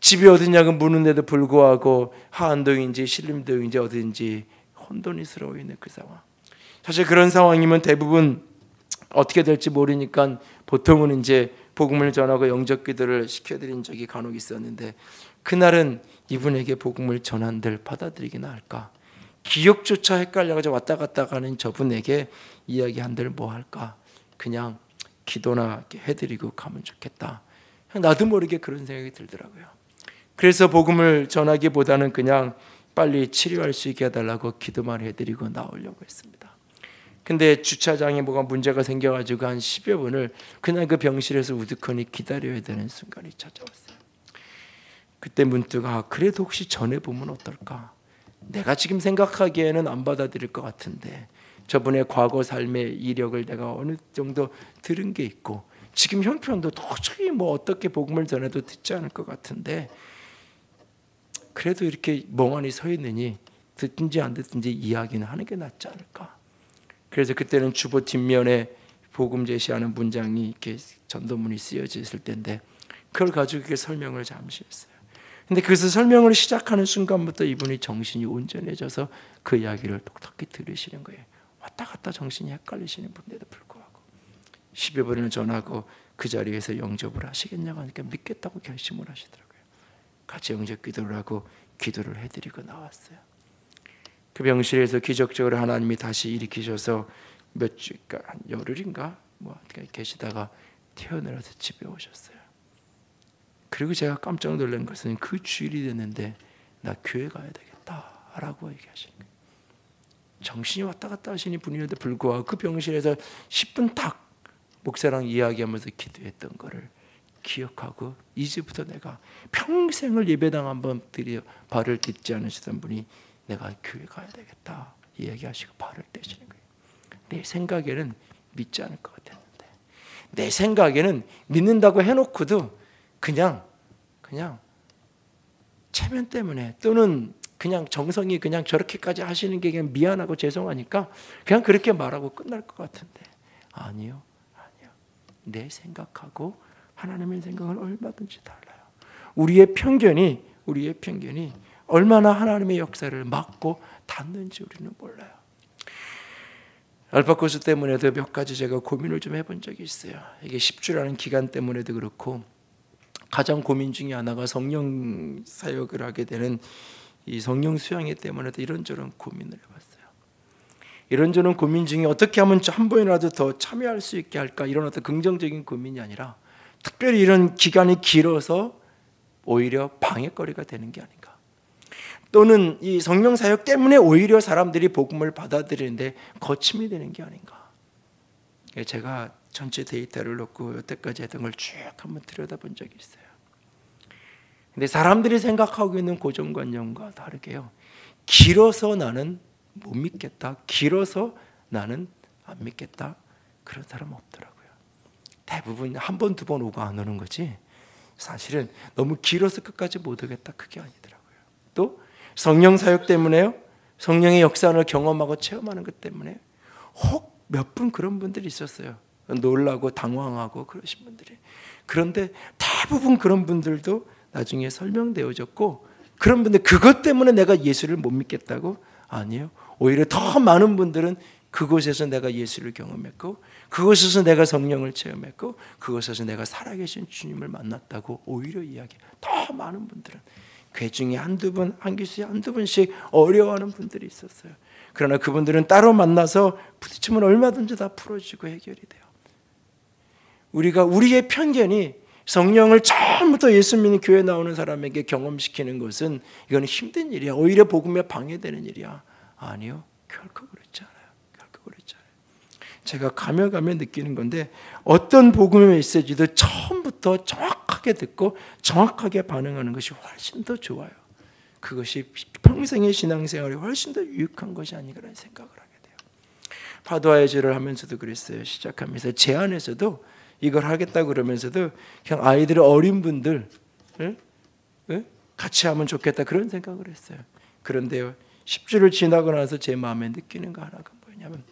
집이 어디냐고 묻는데도 불구하고 하안동인지 신림동인지 어딘지 혼돈스러워 있는 그 상황. 사실 그런 상황이면 대부분 어떻게 될지 모르니까 보통은 이제 복음을 전하고 영접 기도를 시켜드린 적이 간혹 있었는데, 그날은 이분에게 복음을 전한들 받아들이기나 할까, 기억조차 헷갈려가지고 왔다 갔다 가는 저분에게 이야기한들 뭐 할까, 그냥 기도나 해드리고 가면 좋겠다. 나도 모르게 그런 생각이 들더라고요. 그래서 복음을 전하기보다는 그냥 빨리 치료할 수 있게 해달라고 기도만 해드리고 나오려고 했습니다. 근데 주차장에 뭐가 문제가 생겨가지고 한 10여 분을 그냥 그 병실에서 우두커니 기다려야 되는 순간이 찾아왔어요. 그때 문득 그래도 혹시 전해보면 어떨까? 내가 지금 생각하기에는 안 받아들일 것 같은데 저분의 과거 삶의 이력을 내가 어느 정도 들은 게 있고 지금 형편도 도저히 뭐 어떻게 복음을 전해도 듣지 않을 것 같은데 그래도 이렇게 멍하니 서 있느니 듣든지 안 듣든지 이야기는 하는 게 낫지 않을까. 그래서 그때는 주보 뒷면에 복음 제시하는 문장이 이렇게 전도문이 쓰여져 있을 때인데 그걸 가지고 이렇게 설명을 잠시 했어요. 근데 그래서 설명을 시작하는 순간부터 이분이 정신이 온전해져서 그 이야기를 똑똑히 들으시는 거예요. 왔다 갔다 정신이 헷갈리시는 분인데도 불구하고 10여 번을 전하고 그 자리에서 영접을 하시겠냐고 하니까 믿겠다고 결심을 하시더라고요. 같이 영접 기도를 하고 기도를 해드리고 나왔어요. 그 병실에서 기적적으로 하나님이 다시 일으키셔서 몇 주, 한 열흘인가 뭐 계시다가 태어나서 집에 오셨어요. 그리고 제가 깜짝 놀란 것은 그 주일이 됐는데 나 교회 가야 되겠다라고 얘기하시는 거예요. 정신이 왔다 갔다 하시는 분인데도 불구하고 그 병실에서 10분 딱 목사랑 이야기하면서 기도했던 거를 기억하고 이제부터 내가 평생을 예배당 한번 발을 딛지 않으시던 분이 내가 교회 가야 되겠다 이야기하시고 발을 떼시는 거예요. 내 생각에는 믿지 않을 것 같았는데 내 생각에는 믿는다고 해놓고도 그냥 체면 때문에 또는 그냥 정성이 그냥 저렇게까지 하시는 게 그냥 미안하고 죄송하니까 그냥 그렇게 말하고 끝날 것 같은데 아니요. 내 생각하고 하나님의 생각은 얼마든지 달라요. 우리의 편견이 얼마나 하나님의 역사를 막고 닫는지 우리는 몰라요. 알파고스 때문에도 몇 가지 제가 고민을 좀 해본 적이 있어요. 이게 10주라는 기간 때문에도 그렇고 가장 고민 중에 하나가 성령 사역을 하게 되는 이 성령 수양회 때문에도 이런저런 고민을 해봤어요. 이런저런 고민 중에 어떻게 하면 한 번이라도 더 참여할 수 있게 할까, 이런 어떤 긍정적인 고민이 아니라 특별히 이런 기간이 길어서 오히려 방해거리가 되는 게 아닌가, 또는 이 성령 사역 때문에 오히려 사람들이 복음을 받아들이는데 거침이 되는 게 아닌가, 제가 전체 데이터를 놓고 여태까지 했던 걸 쭉 한번 들여다본 적이 있어요. 근데 사람들이 생각하고 있는 고정관념과 다르게요, 길어서 나는 못 믿겠다, 길어서 나는 안 믿겠다, 그런 사람은 없더라고요. 대부분 한 번, 두 번 오고 안 오는 거지, 사실은 너무 길어서 끝까지 못 오겠다, 그게 아니더라고요. 또 성령 사역 때문에요, 성령의 역사를 경험하고 체험하는 것 때문에 혹 몇 분 그런 분들이 있었어요. 놀라고 당황하고 그러신 분들이. 그런데 대부분 그런 분들도 나중에 설명되어졌고, 그런 분들 그것 때문에 내가 예수를 못 믿겠다고? 아니에요. 오히려 더 많은 분들은 그곳에서 내가 예수를 경험했고, 그곳에서 내가 성령을 체험했고, 그곳에서 내가 살아계신 주님을 만났다고 오히려 이야기해요. 더 많은 분들은. 그 중에 한두 번, 한 교수에 한두 번씩 어려워하는 분들이 있었어요. 그러나 그분들은 따로 만나서 부딪히면 얼마든지 다 풀어지고 해결이 돼요. 우리가 우리의 편견이 성령을 처음부터 예수 믿는 교회 나오는 사람에게 경험시키는 것은 이거는 힘든 일이야, 오히려 복음에 방해되는 일이야. 아니요, 결코 그렇지 않아요. 결코 그렇지 않아요. 제가 가며 느끼는 건데, 어떤 복음의 메시지도 처음부터 정확하게 듣고 정확하게 반응하는 것이 훨씬 더 좋아요. 그것이 평생의 신앙생활이 훨씬 더 유익한 것이 아닌가라는 생각을 하게 돼요. 파도와 예절을 하면서도 그랬어요. 시작하면서 제 안에서도 이걸 하겠다 그러면서도 그냥 아이들, 어린 분들 같이 하면 좋겠다, 그런 생각을 했어요. 그런데요, 10주를 지나고 나서 제 마음에 느끼는 거 하나가 뭐냐면,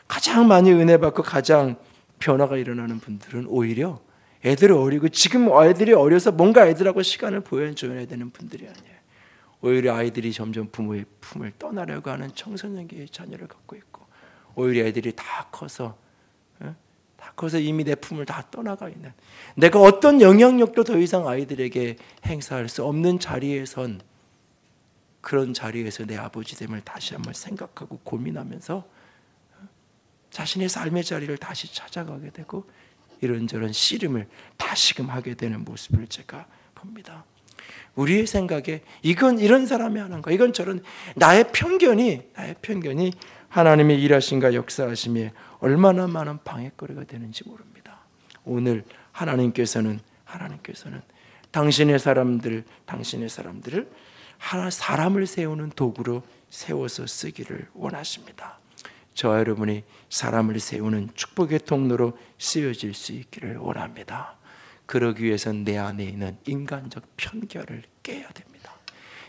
가장 많이 은혜 받고 가장 변화가 일어나는 분들은 오히려 애들이 어리고 지금 아이들이 어려서 뭔가 애들하고 시간을 보여줘야 되는 분들이 아니에요. 오히려 아이들이 점점 부모의 품을 떠나려고 하는 청소년기의 자녀를 갖고 있고, 오히려 애들이 다 커서 이미 내 품을 다 떠나가 있는, 내가 어떤 영향력도 더 이상 아이들에게 행사할 수 없는 자리에선, 그런 자리에서 내 아버지 됨을 다시 한번 생각하고 고민하면서 자신의 삶의 자리를 다시 찾아가게 되고, 이런저런 씨름을 다시금 하게 되는 모습을 제가 봅니다. 우리의 생각에 이건 이런 사람이 하는 거, 이건 저런, 나의 편견이 하나님의 일하심과 역사하심에 얼마나 많은 방해거리가 되는지 모릅니다. 오늘 하나님께서는 당신의 사람들을 사람을 세우는 도구로 세워서 쓰기를 원하십니다. 저와 여러분이 사람을 세우는 축복의 통로로 쓰여질 수 있기를 원합니다. 그러기 위해서는 내 안에 있는 인간적 편견을 깨야 됩니다.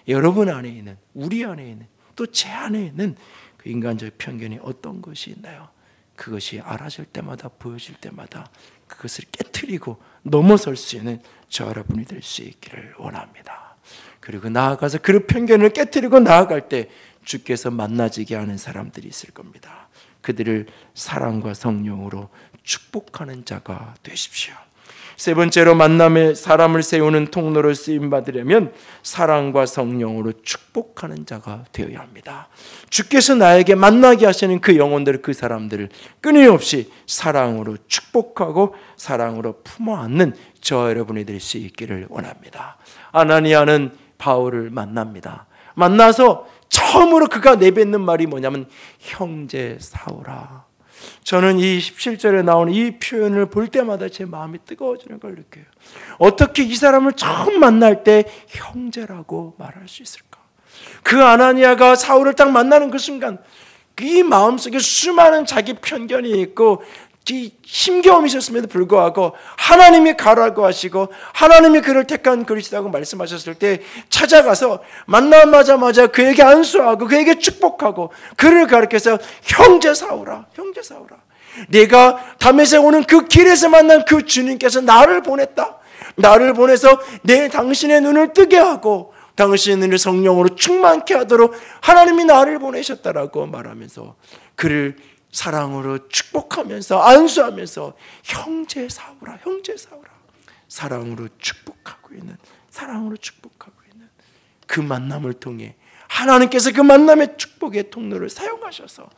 여러분 안에 있는, 우리 안에 있는, 또 제 안에 있는 그 인간적 편견이 어떤 것이 있나요? 그것이 알아질 때마다, 보여질 때마다 그것을 깨트리고 넘어설 수 있는 저 여러분이 될 수 있기를 원합니다. 그리고 나아가서 그 편견을 깨트리고 나아갈 때 주께서 만나지게 하는 사람들이 있을 겁니다. 그들을 사랑과 성령으로 축복하는 자가 되십시오. 세 번째로, 만남의 사람을 세우는 통로로 쓰임받으려면 사랑과 성령으로 축복하는 자가 되어야 합니다. 주께서 나에게 만나게 하시는 그 영혼들, 그 사람들을 끊임없이 사랑으로 축복하고 사랑으로 품어안는 저 여러분이 될 수 있기를 원합니다. 아나니아는 바울을 만납니다. 만나서 처음으로 그가 내뱉는 말이 뭐냐면, 형제 사울아. 저는 이 17절에 나오는 이 표현을 볼 때마다 제 마음이 뜨거워지는 걸 느껴요. 어떻게 이 사람을 처음 만날 때 형제라고 말할 수 있을까? 그 아나니아가 사울을 딱 만나는 그 순간, 이 마음속에 수많은 자기 편견이 있고 힘겨움이 있었음에도 불구하고 하나님이 가라고 하시고 하나님이 그를 택한 그리스도라고 말씀하셨을 때 찾아가서 만나자마자 그에게 안수하고 그에게 축복하고 그를 가르쳐서 형제 사울아, 형제 사울아, 내가 다메섹에 오는 그 길에서 만난 그 주님께서 나를 보냈다. 나를 보내서 당신의 눈을 뜨게 하고 당신의 눈을 성령으로 충만케 하도록 하나님이 나를 보내셨다라고 말하면서 그를 사랑으로 축복하면서 안수하면서 형제 사울아, 형제 사울아, 사랑으로 축복하고 있는 그 만남을 통해 하나님께서 그 만남의 축복의 통로를 사용하셔서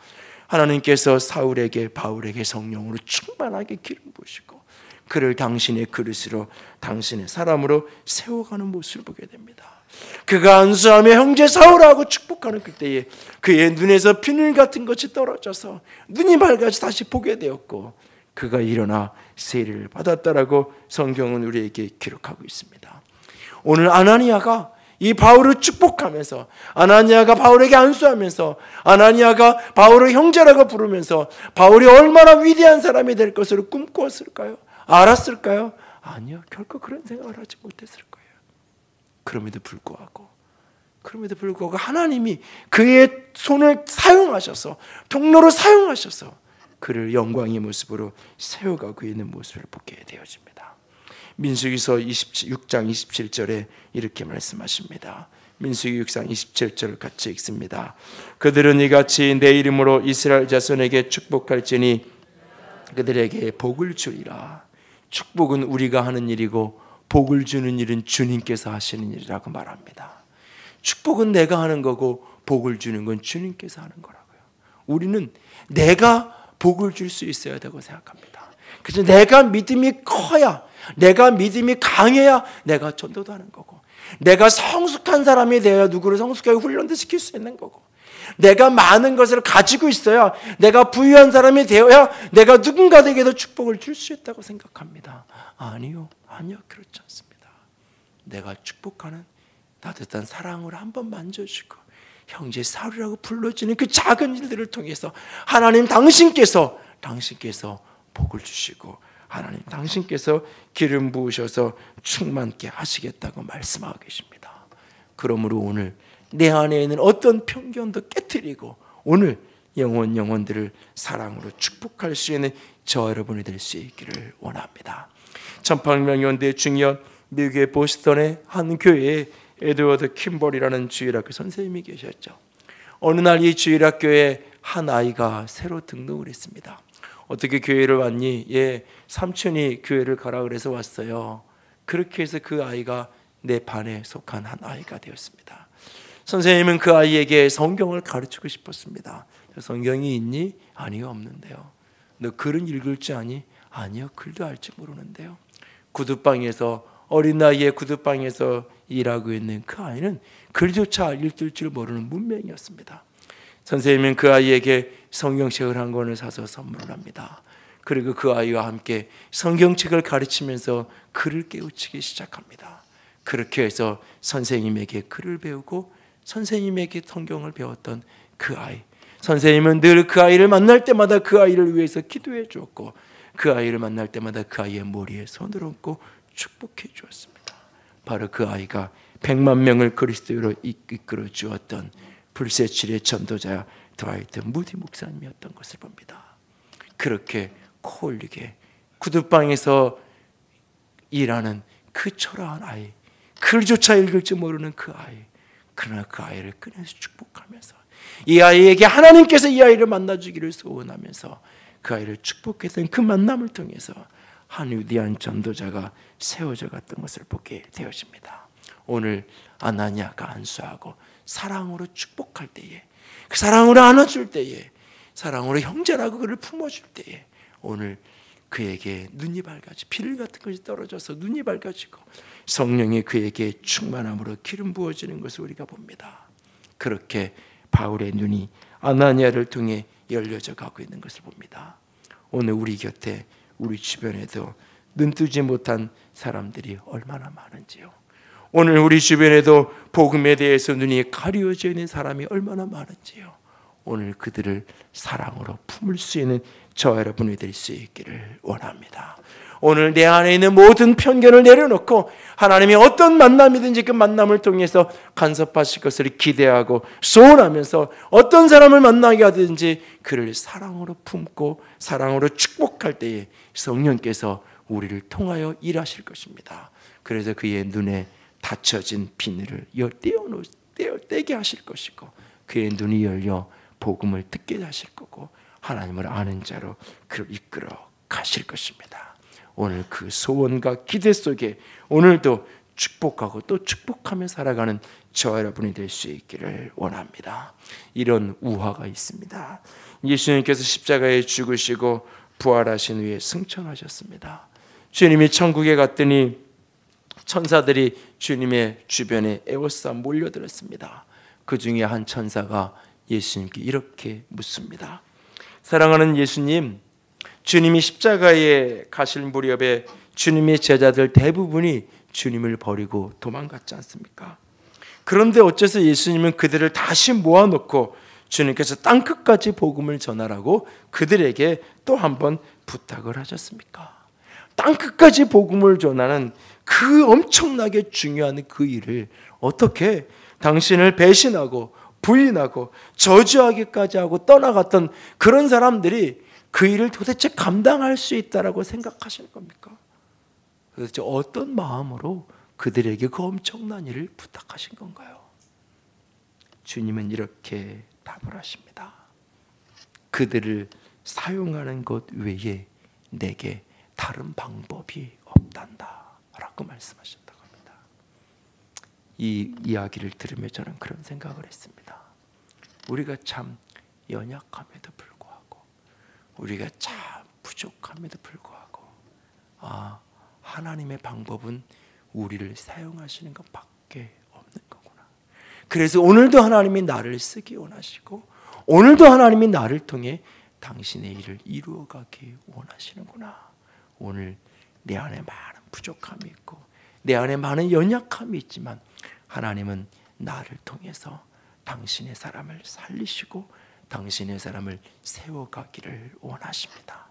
하나님께서 사울에게, 바울에게 성령으로 충만하게 기름 부으시고 그를 당신의 그릇으로, 당신의 사람으로 세워가는 모습을 보게 됩니다. 그가 안수하며 형제 사울하고 축복하는 그때에 그의 눈에서 비늘 같은 것이 떨어져서 눈이 밝아져 다시 보게 되었고, 그가 일어나 세례를 받았다라고 성경은 우리에게 기록하고 있습니다. 오늘 아나니아가 이 바울을 축복하면서, 아나니아가 바울에게 안수하면서, 아나니아가 바울을 형제라고 부르면서 바울이 얼마나 위대한 사람이 될 것을 꿈꾸었을까요? 알았을까요? 아니요, 결코 그런 생각을 하지 못했을 거예요. 그럼에도 불구하고 하나님이 그의 손을 사용하셔서, 통로로 사용하셔서 그를 영광의 모습으로 세워가고 있는 모습을 보게 되어집니다. 민수기서 26장 27절에 이렇게 말씀하십니다. 민수기 6장 27절 같이 읽습니다. 그들은 이같이 내 이름으로 이스라엘 자손에게 축복할지니 그들에게 복을 주리라. 축복은 우리가 하는 일이고 복을 주는 일은 주님께서 하시는 일이라고 말합니다. 축복은 내가 하는 거고 복을 주는 건 주님께서 하는 거라고요. 우리는 내가 복을 줄 수 있어야 되고 생각합니다. 그래서 내가 믿음이 커야, 내가 믿음이 강해야 내가 전도도 하는 거고, 내가 성숙한 사람이 되어야 누구를 성숙하게 훈련도 시킬 수 있는 거고, 내가 많은 것을 가지고 있어야, 내가 부유한 사람이 되어야 내가 누군가에게도 축복을 줄 수 있다고 생각합니다. 아니요, 그렇지 않습니다. 내가 축복하는 따뜻한 사랑으로 한번 만져주고 형제 사위라고 불러지는 그 작은 일들을 통해서 하나님 당신께서 복을 주시고, 하나님 당신께서 기름 부으셔서 충만케 하시겠다고 말씀하고 계십니다. 그러므로 오늘 내 안에 있는 어떤 편견도 깨트리고 오늘 영혼들을 사랑으로 축복할 수 있는 저 여러분이 될 수 있기를 원합니다. 1800년대 중년 미국의 보스턴의 한 교회에 에드워드 킴벌이라는 주일학교 선생님이 계셨죠. 어느 날 이 주일학교에 한 아이가 새로 등록을 했습니다. 어떻게 교회를 왔니? 예, 삼촌이 교회를 가라 그래서 왔어요. 그렇게 해서 그 아이가 내 반에 속한 한 아이가 되었습니다. 선생님은 그 아이에게 성경을 가르치고 싶었습니다. 성경이 있니? 아니요, 없는데요. 너 글은 읽을 줄 아니? 아니요, 글도 알지 모르는데요. 구두방에서, 어린 나이에 구두방에서 일하고 있는 그 아이는 글조차 읽을 줄 모르는 문맹이었습니다. 선생님은 그 아이에게 성경책을 한 권을 사서 선물을 합니다. 그리고 그 아이와 함께 성경책을 가르치면서 글을 깨우치기 시작합니다. 그렇게 해서 선생님에게 글을 배우고 선생님에게 성경을 배웠던 그 아이, 선생님은 늘 그 아이를 만날 때마다 그 아이를 위해서 기도해 주었고, 그 아이를 만날 때마다 그 아이의 머리에 손을 얹고 축복해 주었습니다. 바로 그 아이가 100만 명을 그리스도로 이끌어 주었던 불세출의 전도자 드와이트 무디 목사님이었던 것을 봅니다. 그렇게 코 올리게 구두방에서 일하는 그 초라한 아이, 글조차 읽을 줄 모르는 그 아이, 그러나 그 아이를 끊어서 축복하면서 이 아이에게 하나님께서 이 아이를 만나주기를 소원하면서 그 아이를 축복했던 그 만남을 통해서 한 위대한 전도자가 세워져 갔던 것을 보게 되어집니다. 오늘 아나니아가 안수하고 사랑으로 축복할 때에, 그 사랑으로 안아줄 때에, 사랑으로 형제라고 그를 품어줄 때에 오늘 그에게 눈이 밝아지고 비를 같은 것이 떨어져서 눈이 밝아지고 성령이 그에게 충만함으로 기름 부어지는 것을 우리가 봅니다. 그렇게 바울의 눈이 아나니아를 통해 열려져 가고 있는 것을 봅니다. 오늘 우리 곁에, 우리 주변에도 눈뜨지 못한 사람들이 얼마나 많은지요. 오늘 우리 주변에도 복음에 대해서 눈이 가려져 있는 사람이 얼마나 많은지요. 오늘 그들을 사랑으로 품을 수 있는 저 여러분이 될 수 있기를 원합니다. 오늘 내 안에 있는 모든 편견을 내려놓고 하나님이 어떤 만남이든지 그 만남을 통해서 간섭하실 것을 기대하고 소원하면서 어떤 사람을 만나게 하든지 그를 사랑으로 품고 사랑으로 축복할 때에 성령께서 우리를 통하여 일하실 것입니다. 그래서 그의 눈에 닫혀진 비늘을 떼게 하실 것이고 그의 눈이 열려 복음을 듣게 하실 거고 하나님을 아는 자로 그를 이끌어 가실 것입니다. 오늘 그 소원과 기대 속에 오늘도 축복하고 또 축복하며 살아가는 저 여러분이 될 수 있기를 원합니다. 이런 우화가 있습니다. 예수님께서 십자가에 죽으시고 부활하신 후에 승천하셨습니다. 주님이 천국에 갔더니 천사들이 주님의 주변에 에워싸 몰려들었습니다. 그 중에 한 천사가 예수님께 이렇게 묻습니다. 사랑하는 예수님, 주님이 십자가에 가실 무렵에 주님의 제자들 대부분이 주님을 버리고 도망갔지 않습니까? 그런데 어째서 예수님은 그들을 다시 모아놓고 주님께서 땅끝까지 복음을 전하라고 그들에게 또 한 번 부탁을 하셨습니까? 땅끝까지 복음을 전하는 그 엄청나게 중요한 그 일을 어떻게 당신을 배신하고 부인하고 저주하기까지 하고 떠나갔던 그런 사람들이 그 일을 도대체 감당할 수 있다라고 생각하시는 겁니까? 도대체 어떤 마음으로 그들에게 그 엄청난 일을 부탁하신 건가요? 주님은 이렇게 답을 하십니다. 그들을 사용하는 것 외에 내게 다른 방법이 없단다 라고 말씀하셨다고 합니다. 이 이야기를 들으며 저는 그런 생각을 했습니다. 우리가 참 연약함에도 불구하고, 우리가 참 부족함에도 불구하고, 하나님의 방법은 우리를 사용하시는 것밖에 없는 거구나. 그래서 오늘도 하나님이 나를 쓰기 원하시고, 오늘도 하나님이 나를 통해 당신의 일을 이루어가기 원하시는구나. 오늘 내 안에 많은 부족함이 있고 내 안에 많은 연약함이 있지만 하나님은 나를 통해서 당신의 사람을 살리시고 당신의 사람을 세워가기를 원하십니다.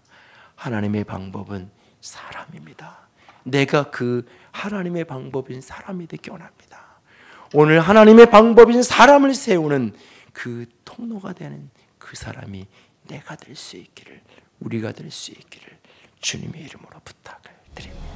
하나님의 방법은 사람입니다. 내가 그 하나님의 방법인 사람이 되기 원합니다. 오늘 하나님의 방법인 사람을 세우는 그 통로가 되는 그 사람이 내가 될 수 있기를, 우리가 될 수 있기를 주님의 이름으로 부탁을 드립니다.